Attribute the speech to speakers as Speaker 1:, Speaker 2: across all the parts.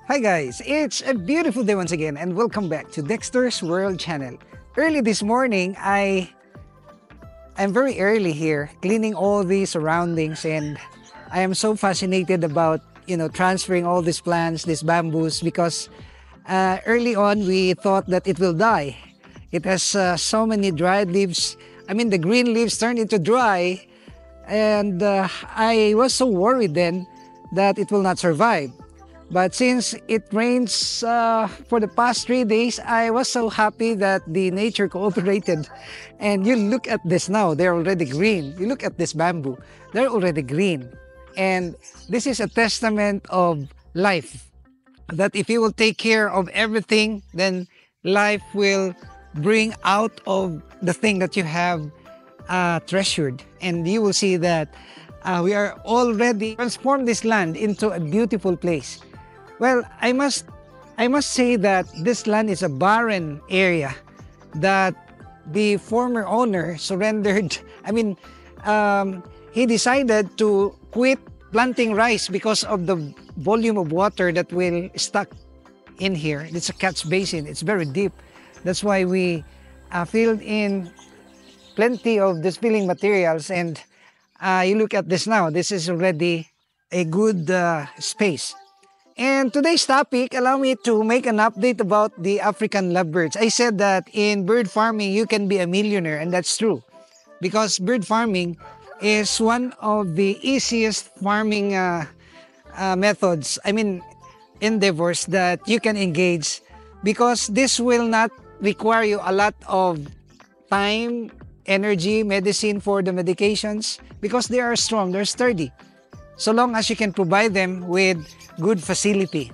Speaker 1: Hi guys, it's a beautiful day once again and welcome back to Dexter's World channel. Early this morning, I'm very early here cleaning all these surroundings, and I am so fascinated about transferring all these plants, these bamboos, because early on we thought that it will die. It has so many dried leaves. I mean, the green leaves turned into dry, and I was so worried then that it will not survive. But since it rains for the past 3 days, I was so happy that the nature cooperated. And you look at this now, they're already green. You look at this bamboo, they're already green. And this is a testament of life, that if you will take care of everything, then life will bring out of the thing that you have treasured. And you will see that we are already transformed this land into a beautiful place. Well, I must say that this land is a barren area that the former owner surrendered. I mean, he decided to quit planting rice because of the volume of water that will stuck in here. It's a catch basin. It's very deep. That's why we filled in plenty of these filling materials. And you look at this now. This is already a good space. And today's topic, allow me to make an update about the African lovebirds. I said that in bird farming, you can be a millionaire, and that's true. Because bird farming is one of the easiest farming methods, endeavors that you can engage, because this will not require you a lot of time, energy, medicine for the medications, because they are strong, they're sturdy. So long as you can provide them with good facility.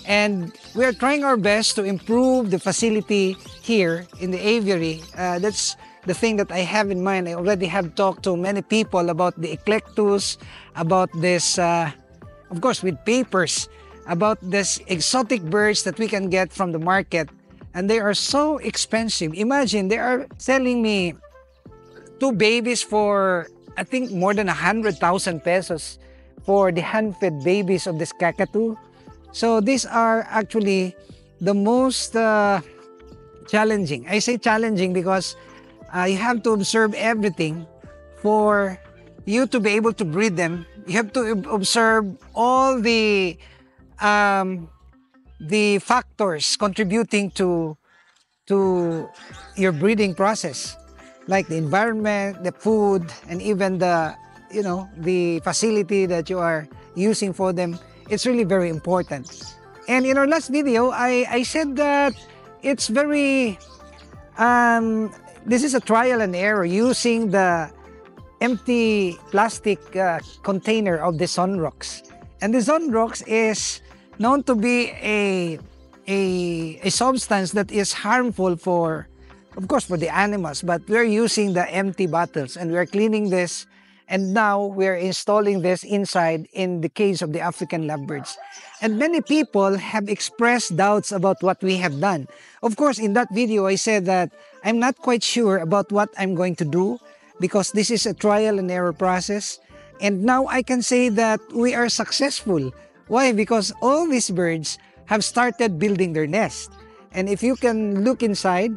Speaker 1: And we are trying our best to improve the facility here in the aviary. That's the thing that I have in mind. I already have talked to many people about the eclectus, about this, of course, with papers, about this exotic birds that we can get from the market. And they are so expensive. Imagine, they are selling me 2 babies for, I think, more than 100,000 pesos. For the hand-fed babies of this cockatoo. So these are actually the most challenging. I say challenging because you have to observe everything for you to be able to breed them. You have to observe all the factors contributing to your breeding process, like the environment, the food, and even the facility that you are using for them. It's really very important. And in our last video, I said that it's very, this is a trial and error using the empty plastic container of the Sunrocks. And the Sunrocks is known to be a substance that is harmful for, of course, for the animals, but we're using the empty bottles and we're cleaning this. And now we're installing this inside in the cage of the African lovebirds. And many people have expressed doubts about what we have done. Of course, in that video, I said that I'm not quite sure about what I'm going to do because this is a trial and error process. And now I can say that we are successful. Why? Because all these birds have started building their nest. And if you can look inside,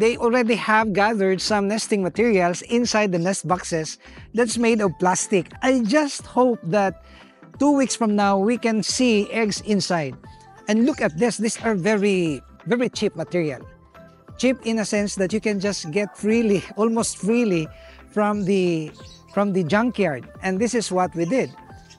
Speaker 1: they already have gathered some nesting materials inside the nest boxes that's made of plastic. I just hope that 2 weeks from now, we can see eggs inside. And look at this. These are very, very cheap material. Cheap in a sense that you can just get freely, almost freely from the junkyard. And this is what we did.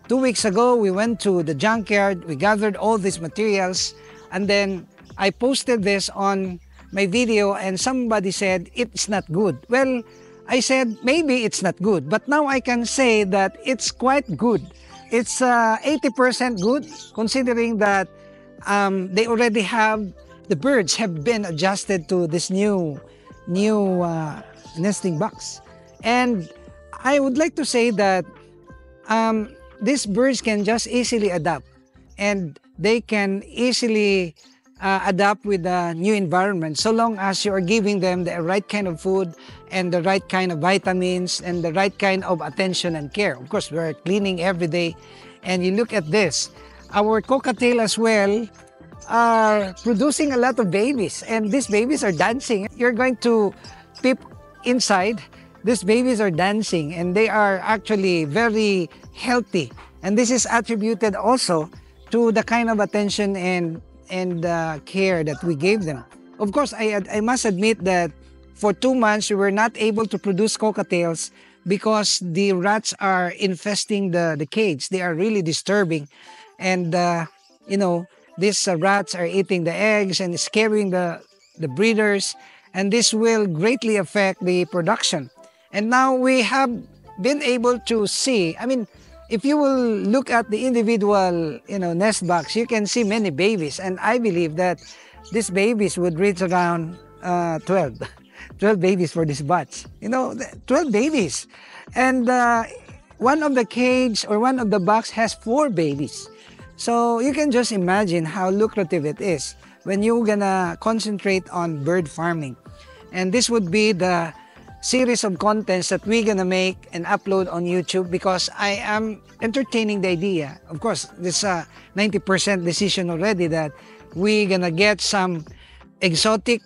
Speaker 1: 2 weeks ago, we went to the junkyard. We gathered all these materials. And then I posted this on my video and somebody said it's not good. Well, I said maybe it's not good, but now I can say that it's quite good it's 80% good, considering that they already have, the birds have been adjusted to this new nesting box. And I would like to say that these birds can just easily adapt, and they can easily adapt with the new environment, so long as you are giving them the right kind of food and the right kind of vitamins and the right kind of attention and care. Of course, we're cleaning every day. And you look at this, our cockatiel as well are producing a lot of babies, and these babies are dancing. You're going to peep inside, these babies are dancing, and they are actually very healthy. And this is attributed also to the kind of attention and care that we gave them. Of course, I must admit that for 2 months we were not able to produce cockatiels because the rats are infesting the cage. They are really disturbing, and you know, these rats are eating the eggs and scaring the breeders, and this will greatly affect the production. And now we have been able to see, I mean, if you will look at the individual, nest box, you can see many babies. And I believe that these babies would reach around 12 babies for this batch. 12 babies. And one of the cage or one of the box has 4 babies. So you can just imagine how lucrative it is when you're gonna concentrate on bird farming. And this would be the series of contents that we're gonna make and upload on YouTube, because I am entertaining the idea. Of course, this 90% decision already that we're gonna get some exotic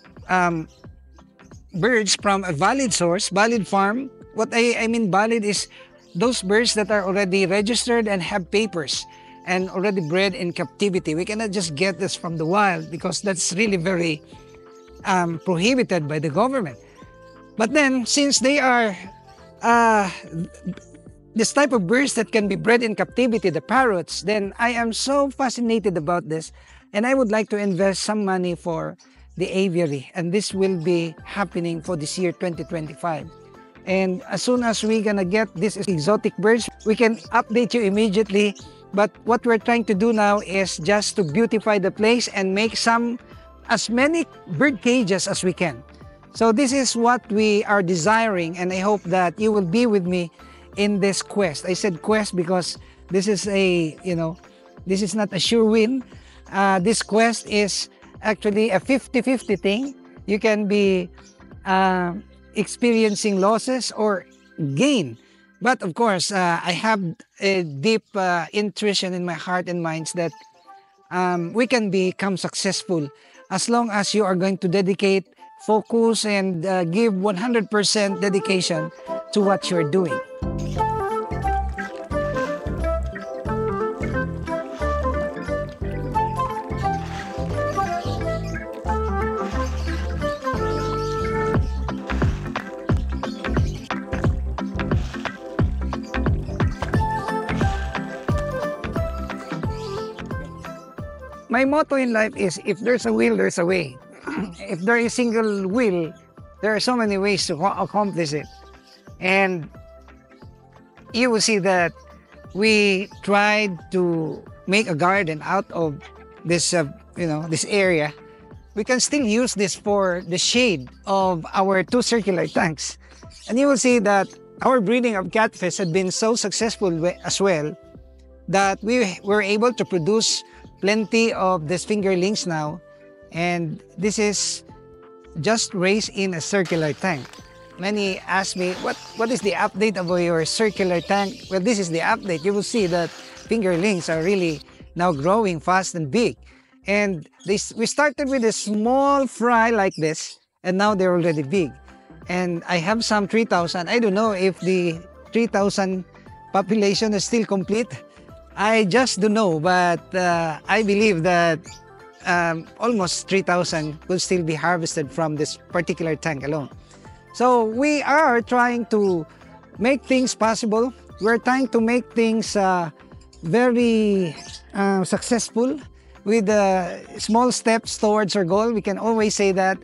Speaker 1: birds from a valid source, valid farm. What I mean valid is those birds that are already registered and have papers and already bred in captivity. We cannot just get this from the wild, because that's really very prohibited by the government. But then, since they are this type of birds that can be bred in captivity, the parrots, then I am so fascinated about this, and I would like to invest some money for the aviary, and this will be happening for this year 2025. And as soon as we're gonna get these exotic birds, we can update you immediately. But what we're trying to do now is just to beautify the place and make as many bird cages as we can. So this is what we are desiring, and I hope that you will be with me in this quest. I said quest because this is this is not a sure win. This quest is actually a 50-50 thing. You can be experiencing losses or gain. But of course, I have a deep intuition in my heart and minds that we can become successful as long as you are going to dedicate, focus, and give 100% dedication to what you're doing. My motto in life is, if there's a will, there's a way. If there is a single will, there are so many ways to accomplish it. And you will see that we tried to make a garden out of this, this area. We can still use this for the shade of our 2 circular tanks. And you will see that our breeding of catfish had been so successful as well that we were able to produce plenty of these fingerlings now. And this is just raised in a circular tank. Many ask me, what is the update of your circular tank? Well, this is the update. You will see that fingerlings are really now growing fast and big. And we started with a small fry like this, and now they're already big. And I have some 3,000. I don't know if the 3,000 population is still complete. I just don't know, but I believe that almost 3,000 will still be harvested from this particular tank alone. So we are trying to make things possible. We're trying to make things very successful with small steps towards our goal. We can always say that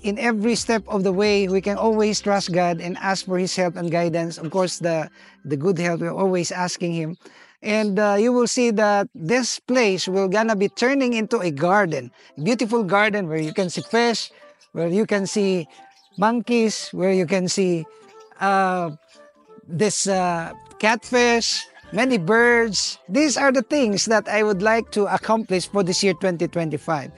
Speaker 1: in every step of the way, we can always trust God and ask for His help and guidance. Of course, the good help, we're always asking Him. And you will see that this place will gonna be turning into a garden, beautiful garden where you can see fish, where you can see monkeys, where you can see uh, this catfish, many birds. These are the things that I would like to accomplish for this year 2025.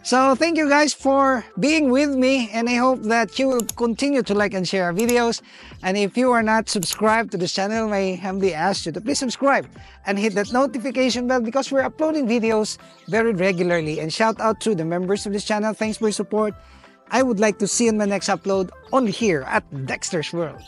Speaker 1: So thank you guys for being with me, and I hope that you will continue to like and share our videos. And if you are not subscribed to this channel, I humbly ask you to please subscribe and hit that notification bell, because we're uploading videos very regularly. And shout out to the members of this channel. Thanks for your support. I would like to see you in my next upload only here at Dexter's World.